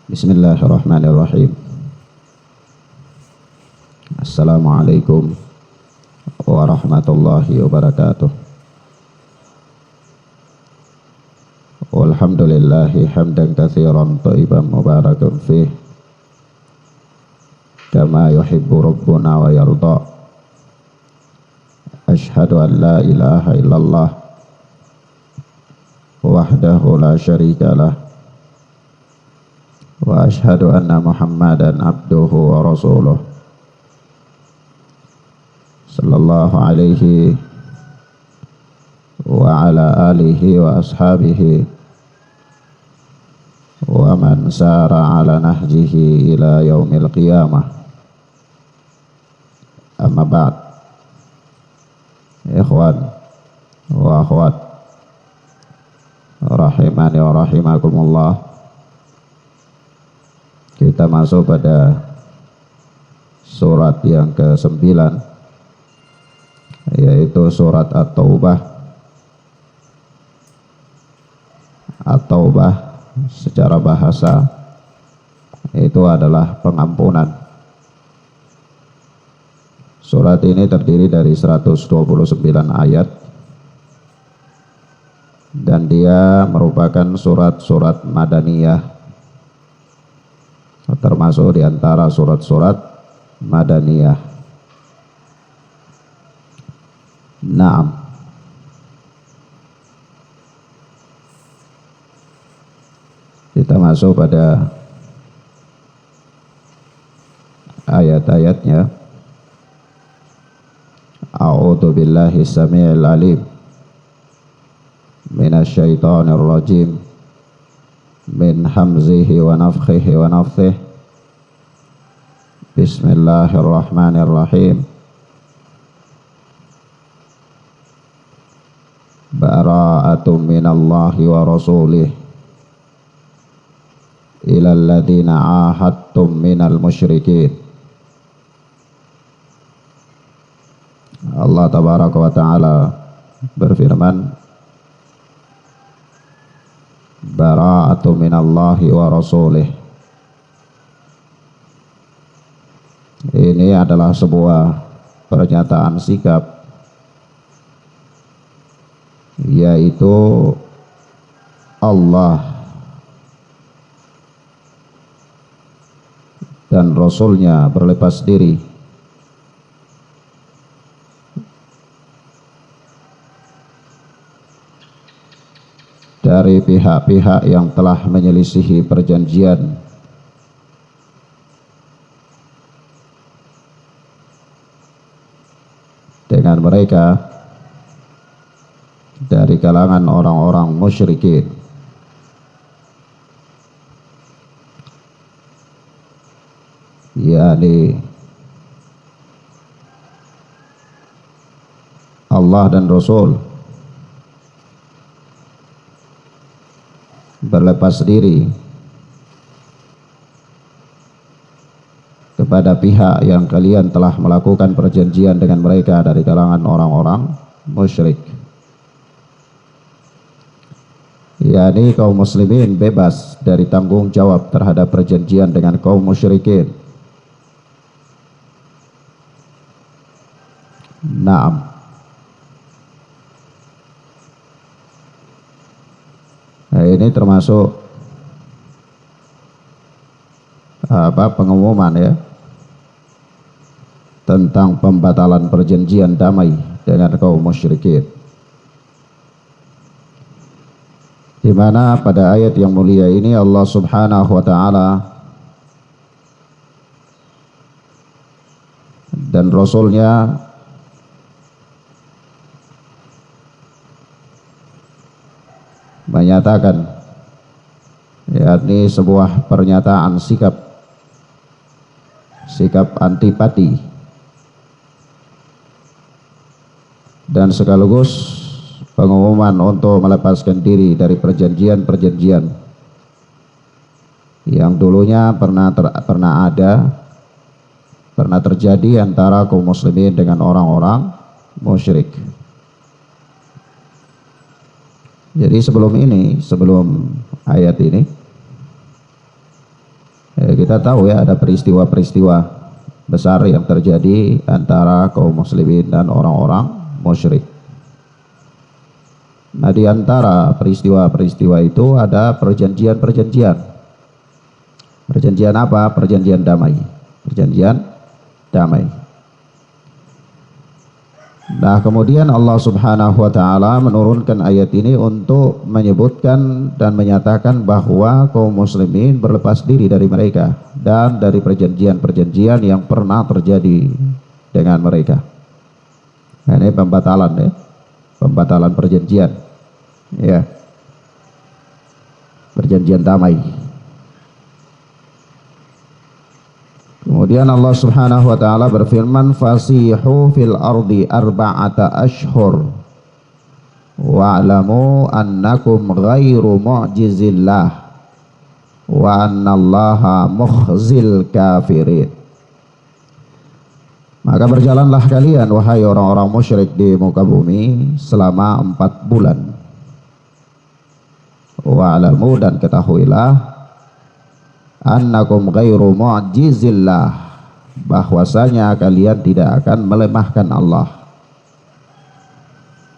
Bismillahirrahmanirrahim. Assalamualaikum warahmatullahi wabarakatuh. Walhamdulillahi hamdan katsiran thayyiban mubarakan fih kama yuhibbu rabbuna wa yarda. Asyhadu an la ilaha illallah wahdahu la syarika lah wa asyhadu anna Muhammadan abduhu wa rasuluh sallallahu alaihi wa ala alihi wa ashabihi wa man sara ala nahjihi ila yaumil qiyamah. Amma ba'd. Ikhwan wa akhwat rahimani wa rahimakumullah, kita masuk pada surat yang ke-9, yaitu surat At-Taubah. At-Taubah secara bahasa itu adalah pengampunan. Surat ini terdiri dari 129 ayat dan dia merupakan surat-surat Madaniyah, termasuk di antara surat-surat Madaniyah. Naam. Kita masuk pada ayat-ayatnya. A'udzu billahi samii'il 'aliim minasyaitonir rajim min hamzihi wa nafthihi wa nafthihi. Bismillahirrahmanirrahim. Bara'atun minallahi wa rasulih ilal ladzina 'ahadtum minal musyrikin. Allah tabaraka wa ta'ala berfirman, bara'atu minallahi wa rasulih. Ini adalah sebuah pernyataan sikap, yaitu Allah dan Rasulnya berlepas diri dari pihak-pihak yang telah menyelisihi perjanjian dengan mereka dari kalangan orang-orang musyrikin. Yakni Allah dan Rasul berlepas diri kepada pihak yang kalian telah melakukan perjanjian dengan mereka dari kalangan orang-orang musyrik. yakni kaum muslimin bebas dari tanggung jawab terhadap perjanjian dengan kaum musyrikin. Naam. Nah, ini termasuk pengumuman ya tentang pembatalan perjanjian damai dengan kaum musyrikin, di mana pada ayat yang mulia ini Allah Subhanahu wa taala dan Rasulnya menyatakan, yakni sebuah pernyataan sikap antipati dan sekaligus pengumuman untuk melepaskan diri dari perjanjian-perjanjian yang dulunya pernah terjadi antara kaum muslimin dengan orang-orang musyrik. Jadi sebelum ayat ini kita tahu ya ada peristiwa-peristiwa besar yang terjadi antara kaum muslimin dan orang-orang musyrik. Nah, di antara peristiwa-peristiwa itu ada perjanjian-perjanjian. Perjanjian apa? Perjanjian damai. Perjanjian damai. Nah, kemudian Allah Subhanahu wa taala menurunkan ayat ini untuk menyebutkan dan menyatakan bahwa kaum muslimin berlepas diri dari mereka dan dari perjanjian-perjanjian yang pernah terjadi dengan mereka. Nah, ini pembatalan ya. Pembatalan perjanjian. Ya. Perjanjian damai. Kemudian Allah Subhanahu wa taala berfirman, fasihu fil ardi arba'ata ashhur wa'lamu annakum ghairu mu'jizillah wa annallaha mukhzil kafirin. Maka berjalanlah kalian wahai orang-orang musyrik di muka bumi selama 4 bulan. Wa'lamu, dan ketahuilah, annakum ghairu mu'jizillah, bahwasanya kalian tidak akan melemahkan Allah.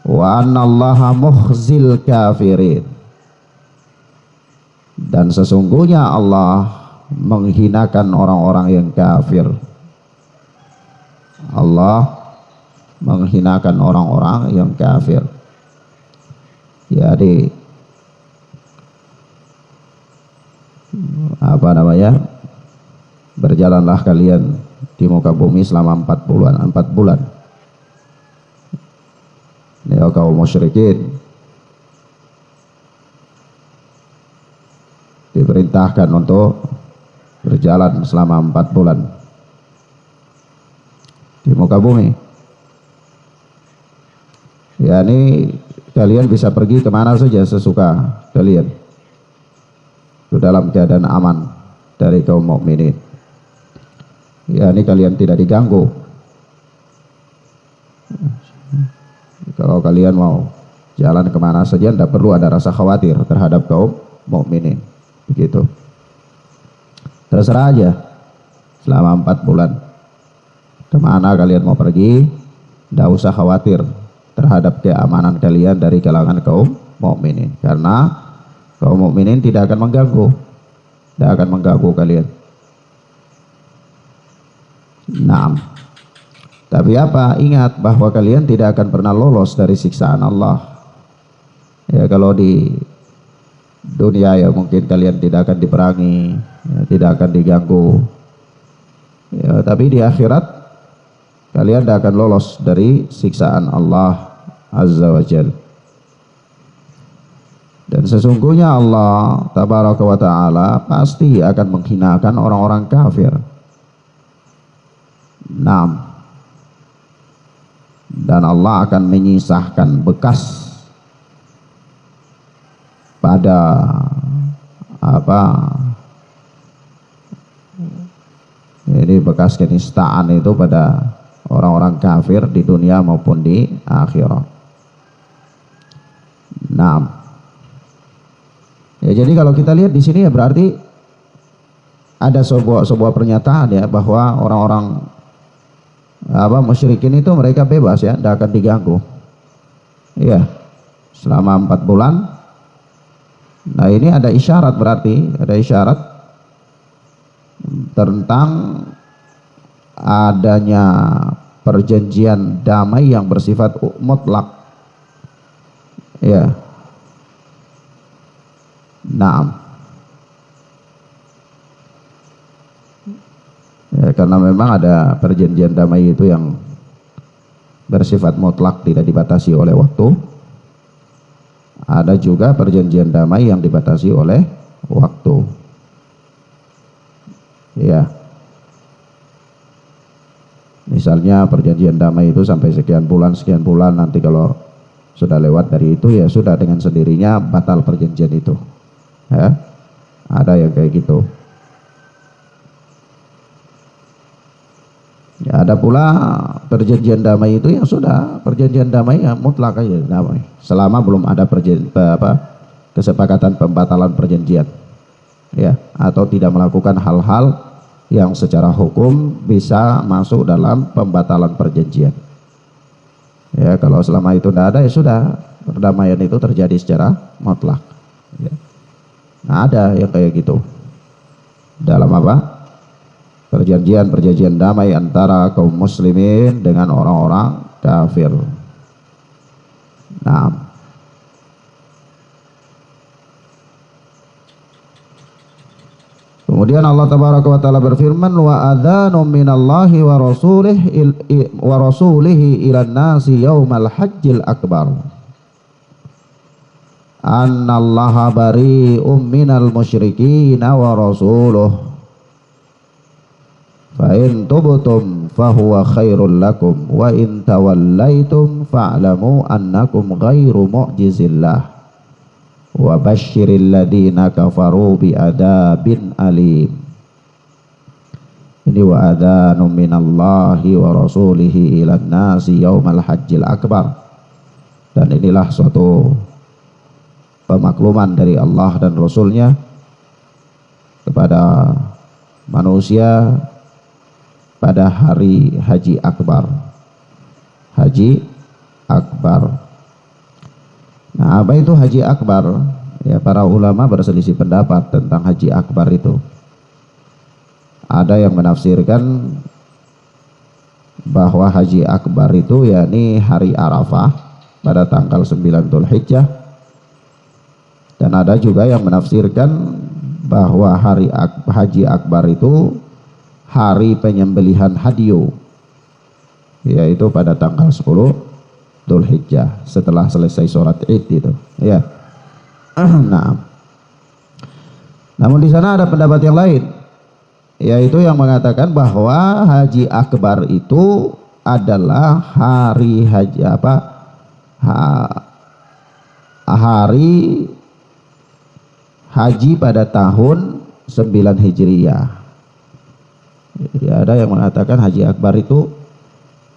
Wa annallaha mukhzil kafirin, dan sesungguhnya Allah menghinakan orang-orang yang kafir. Allah menghinakan orang-orang yang kafir. Jadi apa namanya, berjalanlah kalian di muka bumi selama 4 bulan. Ya, kaum musyrikin diperintahkan untuk berjalan selama 4 bulan di muka bumi. Ya, ini kalian bisa pergi kemana saja sesuka kalian, itu dalam keadaan aman dari kaum mukminin. Ya, ini kalian tidak diganggu. Kalau kalian mau jalan kemana saja, tidak perlu ada rasa khawatir terhadap kaum mukminin. Begitu. Terserah aja selama 4 bulan. Kemana kalian mau pergi, tidak usah khawatir terhadap keamanan kalian dari kalangan kaum mukminin, karena kaum mukminin tidak akan mengganggu, tidak akan mengganggu kalian. Nah, tapi apa? Ingat bahwa kalian tidak akan pernah lolos dari siksaan Allah. Ya, kalau di dunia ya mungkin kalian tidak akan diperangi, ya, tidak akan diganggu. Ya, tapi di akhirat kalian tidak akan lolos dari siksaan Allah Azza wa Jalla. Dan sesungguhnya Allah Tabaraka wa Ta'ala pasti akan menghinakan orang-orang kafir. Dan Allah akan menyisahkan bekas pada ini bekas kenistaan itu pada orang-orang kafir di dunia maupun di akhirat. Ya, jadi kalau kita lihat di sini ya berarti ada sebuah pernyataan ya, bahwa orang-orang musyrikin itu mereka bebas ya, tidak akan diganggu. Iya, selama 4 bulan. Nah, ini ada isyarat, berarti ada isyarat tentang adanya perjanjian damai yang bersifat mutlak. Ya. Ya, karena memang ada perjanjian damai itu yang bersifat mutlak, tidak dibatasi oleh waktu. Ada juga perjanjian damai yang dibatasi oleh waktu. Ya. Misalnya perjanjian damai itu sampai sekian bulan, nanti kalau sudah lewat dari itu ya sudah, dengan sendirinya batal perjanjian itu. Ya. Ada yang kayak gitu. Ya, ada pula perjanjian damai itu yang sudah perjanjian damai yang mutlak aja damai, selama belum ada kesepakatan pembatalan perjanjian. ya, atau tidak melakukan hal-hal yang secara hukum bisa masuk dalam pembatalan perjanjian. Ya, kalau selama itu tidak ada, ya sudah, perdamaian itu terjadi secara mutlak. Ya. Nah, ada yang kayak gitu dalam apa? Perjanjian damai antara kaum muslimin dengan orang-orang kafir. Nah, kemudian Allah tabaraka wa taala berfirman, wa adzanum minallahi wa rasulihi ilan nasi yaumal hajjil akbar annallaha bari'um minal musyrikin wa rasuluh fa in tubtum fahuwa khairul lakum wa in tawallaitum fa'lamu annakum ghairu mu'jizillah wa basyiril ladina kafaru bi adabin alim. Ini wa adzanum minallahi wa rasulihi ilan nasi yaumal hajjil akbar, dan inilah suatu pemakluman dari Allah dan Rasulnya kepada manusia pada hari haji akbar. Haji akbar. Nah, apa itu haji akbar? Ya, para ulama berselisih pendapat tentang haji akbar itu. Ada yang menafsirkan bahwa haji akbar itu yakni hari Arafah pada tanggal 9 Dzulhijjah. Dan ada juga yang menafsirkan bahwa hari haji akbar itu hari penyembelihan hadiyu, yaitu pada tanggal 10 Dzulhijjah setelah selesai sholat Id itu, ya. Nah, namun di sana ada pendapat yang lain, yaitu yang mengatakan bahwa haji akbar itu adalah hari haji hari haji pada tahun 9 Hijriyah. Ya, ada yang mengatakan haji akbar itu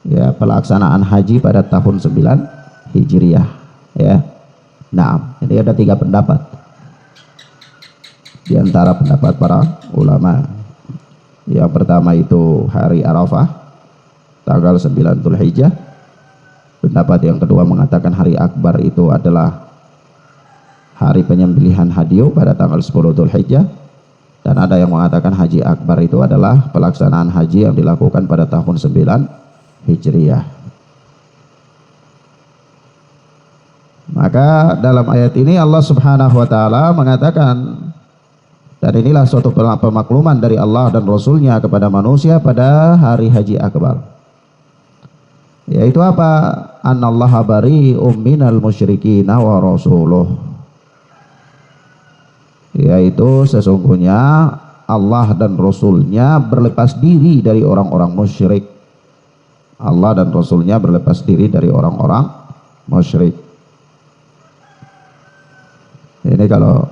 ya pelaksanaan haji pada tahun 9 Hijriyah, ya. Nah, ini ada 3 pendapat di antara pendapat para ulama. Yang pertama itu hari Arafah tanggal 9 Dzulhijjah. Pendapat yang kedua mengatakan hari akbar itu adalah hari penyembelihan hadiyu pada tanggal 10 Dzulhijjah. Dan ada yang mengatakan haji akbar itu adalah pelaksanaan haji yang dilakukan pada tahun 9 Hijriyah. Maka dalam ayat ini Allah Subhanahu wa taala mengatakan, dan inilah suatu pemakluman dari Allah dan Rasulnya kepada manusia pada hari haji akbar, yaitu apa? Annallaha bari'um minal musyrikin wa rasuluh, yaitu sesungguhnya Allah dan Rasulnya berlepas diri dari orang-orang musyrik. Allah dan Rasulnya berlepas diri dari orang-orang musyrik. Ini kalau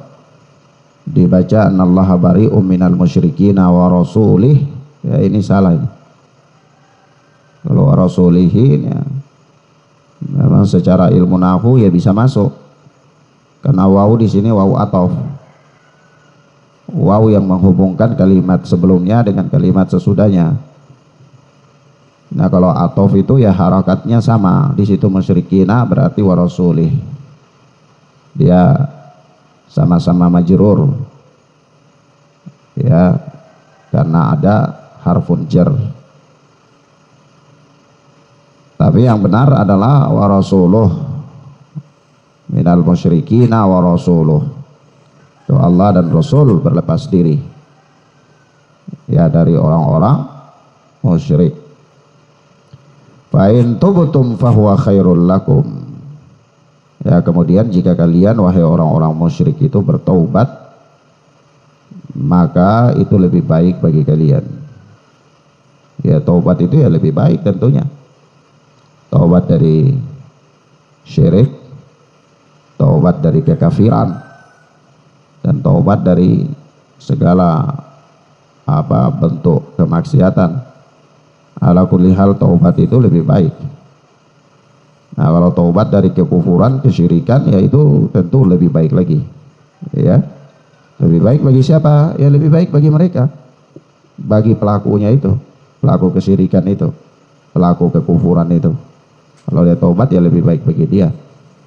dibaca annallaha bari'um minal musyrikin wa rasulih, ya ini salah ini. Kalau wa rasulihi ya, memang secara ilmu nahwu ya bisa masuk, karena wawu di sini wawu ataf, wawu yang menghubungkan kalimat sebelumnya dengan kalimat sesudahnya. Nah, kalau ataf itu ya harakatnya sama, di situ musyrikina berarti wa rasulih, dia sama-sama majrur, ya, karena ada harfun jar. Tapi yang benar adalah wa rasuluh minal musyrikina wa rasuluh. Itu Allah dan Rasul berlepas diri, ya, dari orang-orang musyrik. Fa in tubtum fahuwa khairul lakum. Ya, kemudian jika kalian wahai orang-orang musyrik itu bertaubat, maka itu lebih baik bagi kalian. Ya, taubat itu ya lebih baik tentunya. Taubat dari syirik, taubat dari kekafiran, dan taubat dari segala bentuk kemaksiatan. Ala kulli hal taubat itu lebih baik. Nah, kalau taubat dari kekufuran, kesyirikan, ya itu tentu lebih baik lagi, ya. Lebih baik bagi siapa? Ya lebih baik bagi mereka, bagi pelakunya itu, pelaku kesyirikan itu, pelaku kekufuran itu. Kalau dia tobat ya lebih baik bagi dia.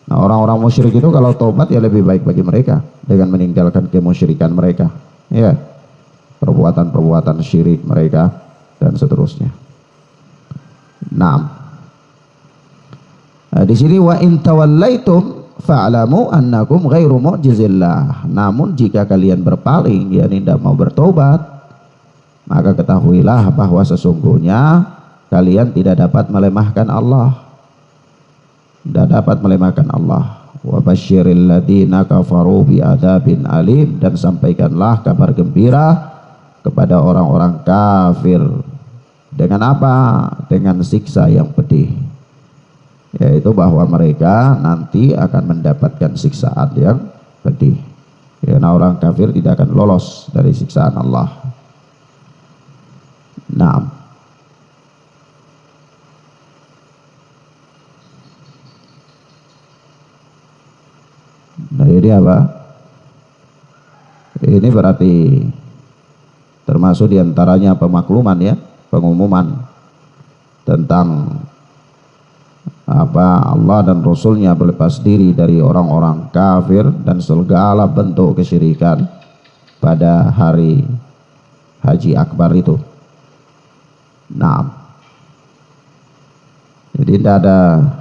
Nah, orang-orang musyrik itu kalau tobat ya lebih baik bagi mereka dengan meninggalkan kemusyrikan mereka, ya, perbuatan-perbuatan syirik mereka dan seterusnya. Nah, di sini wa in tawallaitum fa'lamu annakum ghairu mu'jizillah. Namun jika kalian berpaling, yakni tidak mau bertobat, maka ketahuilah bahwa sesungguhnya kalian tidak dapat melemahkan Allah. Tidak dapat melemahkan Allah. Wa basyiril ladzina kafaru bi'adzabin alim, dan sampaikanlah kabar gembira kepada orang-orang kafir. Dengan apa? Dengan siksa yang pedih, yaitu bahwa mereka nanti akan mendapatkan siksaan yang pedih. Karena orang kafir tidak akan lolos dari siksaan Allah. Nah, ini apa? Ini berarti termasuk diantaranya pemakluman, ya, pengumuman tentang apa Allah dan Rasulnya berlepas diri dari orang-orang kafir dan segala bentuk kesyirikan pada hari Haji Akbar itu. Nah, jadi tidak ada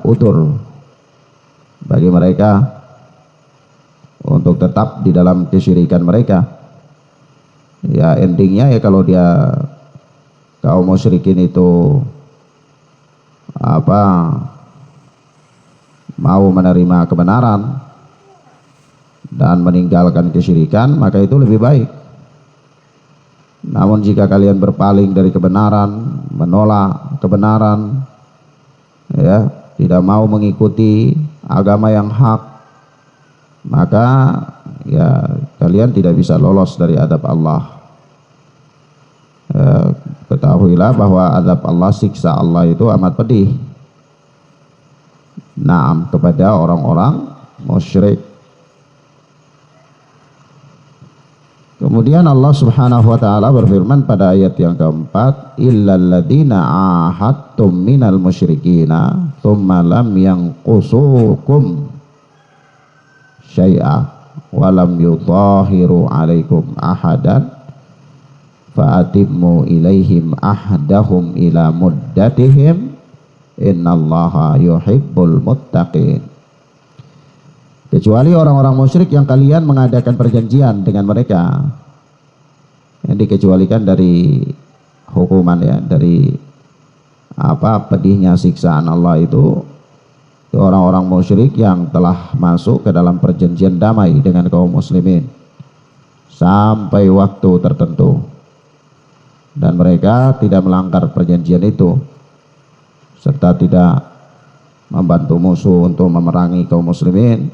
utur bagi mereka untuk tetap di dalam kesyirikan mereka. Ya, endingnya ya kalau dia kaum musyrikin itu mau menerima kebenaran dan meninggalkan kesyirikan, maka itu lebih baik. Namun jika kalian berpaling dari kebenaran, menolak kebenaran, ya, tidak mau mengikuti agama yang hak, maka ya kalian tidak bisa lolos dari adab Allah. Ketahuilah bahwa adab Allah, siksa Allah itu amat pedih. Naam, kepada orang-orang musyrik. Kemudian Allah Subhanahu wa taala berfirman pada ayat yang keempat, illal ladzina ahadtum minal musyrikina tsumma lam yanqusukum syai'a wa lam yudhahiru 'alaikum ahadan fa'atimmu ilaihim ahdahum ila muddatihim innallaha yuhibbul muttaqin. Kecuali orang-orang musyrik yang kalian mengadakan perjanjian dengan mereka, yang dikecualikan dari hukuman, ya, dari pedihnya siksaan Allah itu orang-orang musyrik yang telah masuk ke dalam perjanjian damai dengan kaum muslimin sampai waktu tertentu, dan mereka tidak melanggar perjanjian itu serta tidak membantu musuh untuk memerangi kaum muslimin,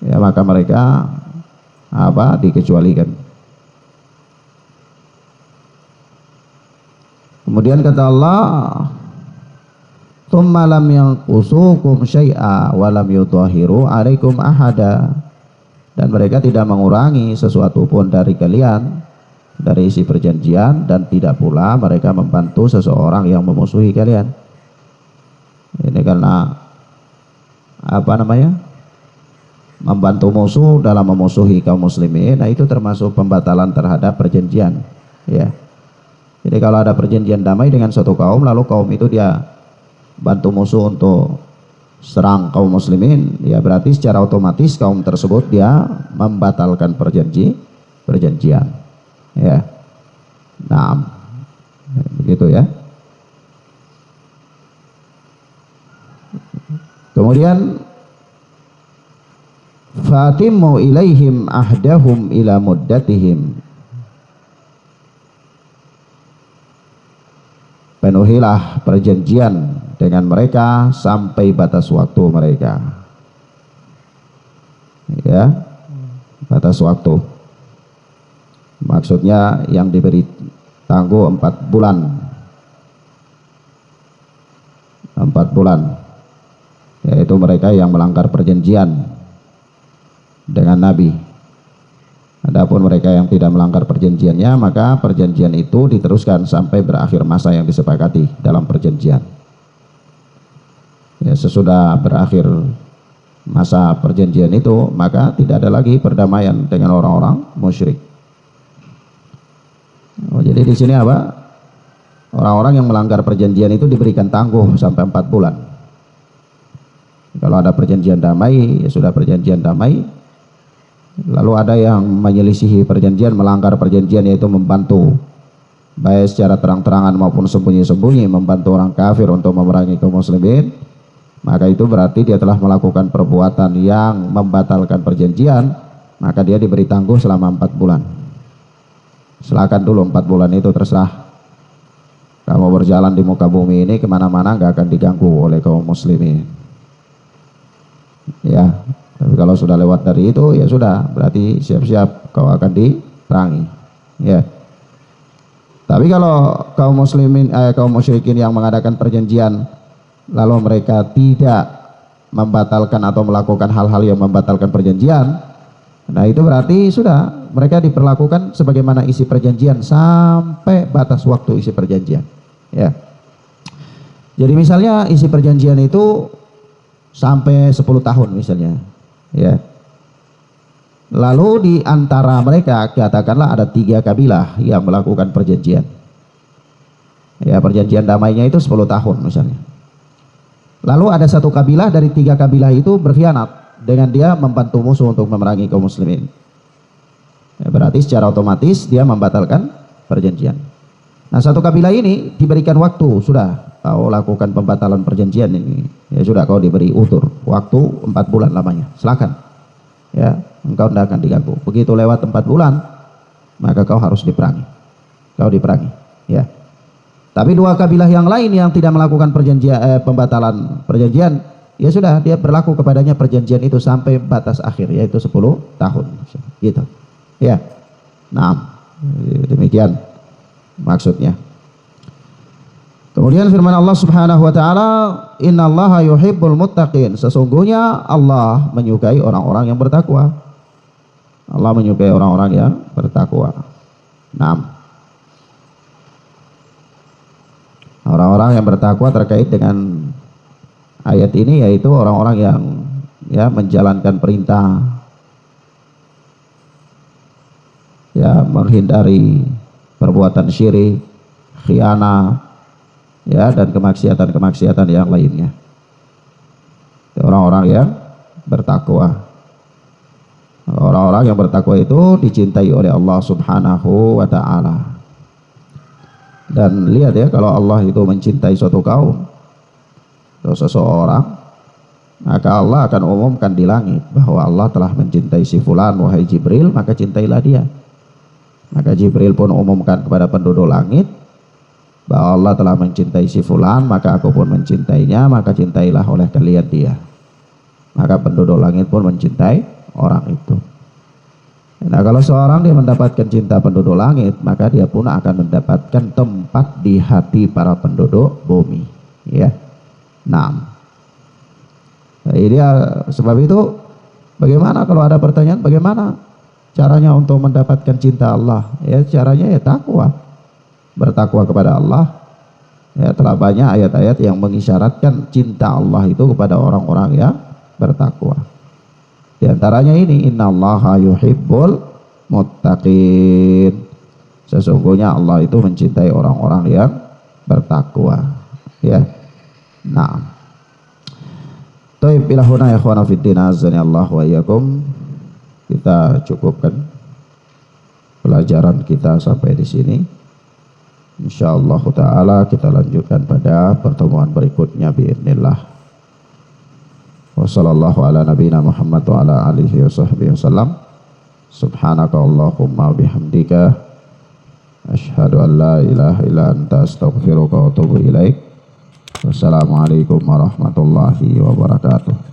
ya, maka mereka dikecualikan. Kemudian kata Allah, tsumma lam yanqusukum syai'a wa lam yudhahiru 'alaikum ahada, dan mereka tidak mengurangi sesuatu pun dari kalian dari isi perjanjian, dan tidak pula mereka membantu seseorang yang memusuhi kalian. Ini karena membantu musuh dalam memusuhi kaum muslimin, nah itu termasuk pembatalan terhadap perjanjian, ya. Jadi kalau ada perjanjian damai dengan suatu kaum, lalu kaum itu dia bantu musuh untuk serang kaum muslimin, ya berarti secara otomatis kaum tersebut dia membatalkan perjanjian, ya. Nah, begitu, ya. Kemudian fatimmu ilaihim ahdahum ila muddatihim, penuhilah perjanjian dengan mereka sampai batas waktu mereka, ya, batas waktu, maksudnya yang diberi tangguh 4 bulan, yaitu mereka yang melanggar perjanjian dengan Nabi. Adapun mereka yang tidak melanggar perjanjiannya, maka perjanjian itu diteruskan sampai berakhir masa yang disepakati dalam perjanjian. Ya, sesudah berakhir masa perjanjian itu, maka tidak ada lagi perdamaian dengan orang-orang musyrik. Jadi di sini apa? Orang-orang yang melanggar perjanjian itu diberikan tangguh sampai 4 bulan. Kalau ada perjanjian damai, ya sudah perjanjian damai. Lalu ada yang menyelisihi perjanjian, melanggar perjanjian, yaitu membantu baik secara terang-terangan maupun sembunyi-sembunyi membantu orang kafir untuk memerangi kaum muslimin, maka itu berarti dia telah melakukan perbuatan yang membatalkan perjanjian, maka dia diberi tangguh selama 4 bulan. Silakan dulu 4 bulan itu, terserah kamu berjalan di muka bumi ini kemana-mana, nggak akan diganggu oleh kaum muslimin. Ya, tapi kalau sudah lewat dari itu, ya sudah, berarti siap-siap kau akan diperangi. Ya. Tapi kalau kaum muslimin, kaum musyrikin yang mengadakan perjanjian, lalu mereka tidak membatalkan atau melakukan hal-hal yang membatalkan perjanjian, nah itu berarti sudah mereka diperlakukan sebagaimana isi perjanjian sampai batas waktu isi perjanjian. Ya. Jadi misalnya isi perjanjian itu sampai 10 tahun misalnya. Ya. Lalu di antara mereka katakanlah ada 3 kabilah yang melakukan perjanjian. Ya, perjanjian damainya itu 10 tahun misalnya. Lalu ada 1 kabilah dari 3 kabilah itu berkhianat dengan dia membantu musuh untuk memerangi kaum muslimin. Ya, berarti secara otomatis dia membatalkan perjanjian. Nah, 1 kabilah ini diberikan waktu, sudah kau lakukan pembatalan perjanjian ini. Ya sudah, kau diberi utur, waktu 4 bulan lamanya. Silakan. Ya, engkau tidak akan diganggu. Begitu lewat 4 bulan, maka kau harus diperangi. Kau diperangi. Ya. Tapi 2 kabilah yang lain yang tidak melakukan perjanjian, pembatalan perjanjian, ya sudah, dia berlaku kepadanya perjanjian itu sampai batas akhir, yaitu 10 tahun. Gitu. Ya. Nah, demikian maksudnya. Kemudian firman Allah Subhanahu wa taala, "Innallaha yuhibbul muttaqin." Sesungguhnya Allah menyukai orang-orang yang bertakwa. Allah menyukai orang-orang yang bertakwa. Nah, orang-orang yang bertakwa terkait dengan ayat ini yaitu orang-orang yang ya menjalankan perintah, ya menghindari perbuatan syirik, khianat, ya dan kemaksiatan-kemaksiatan yang lainnya. Orang-orang yang bertakwa. Orang-orang yang bertakwa itu dicintai oleh Allah Subhanahu wa taala. Dan lihat ya, kalau Allah itu mencintai suatu kaum atau seseorang, maka Allah akan umumkan di langit bahwa Allah telah mencintai si fulan, wahai Jibril, maka cintailah dia. Maka Jibril pun umumkan kepada penduduk langit bahwa Allah telah mencintai si fulan, maka aku pun mencintainya, maka cintailah oleh kalian dia. Maka penduduk langit pun mencintai orang itu. Nah, kalau seorang dia mendapatkan cinta penduduk langit, maka dia pun akan mendapatkan tempat di hati para penduduk bumi. Ya. Nah, sebab itu bagaimana kalau ada pertanyaan, bagaimana caranya untuk mendapatkan cinta Allah? Ya, caranya ya takwa. Bertakwa kepada Allah. Ya, telah banyak ayat-ayat yang mengisyaratkan cinta Allah itu kepada orang-orang yang bertakwa. Di antaranya ini, innallaha yuhibbul muttaqin. Sesungguhnya Allah itu mencintai orang-orang yang bertakwa. Ya. Nah. Taib ilahuna ya ikhwana fiddin azani Allah wa iyyakum. Kita cukupkan pelajaran kita sampai di sini. Insyaallah taala kita lanjutkan pada pertemuan berikutnya biidznillah. Wassallallahu ala nabiyina Muhammad wa ala alihi wa sahbihi wasallam. Subhanaka Allahumma bihamdika asyhadu an la ilaha illa anta astaghfiruka wa atubu ilaik. Wassalamualaikum warahmatullahi wabarakatuh.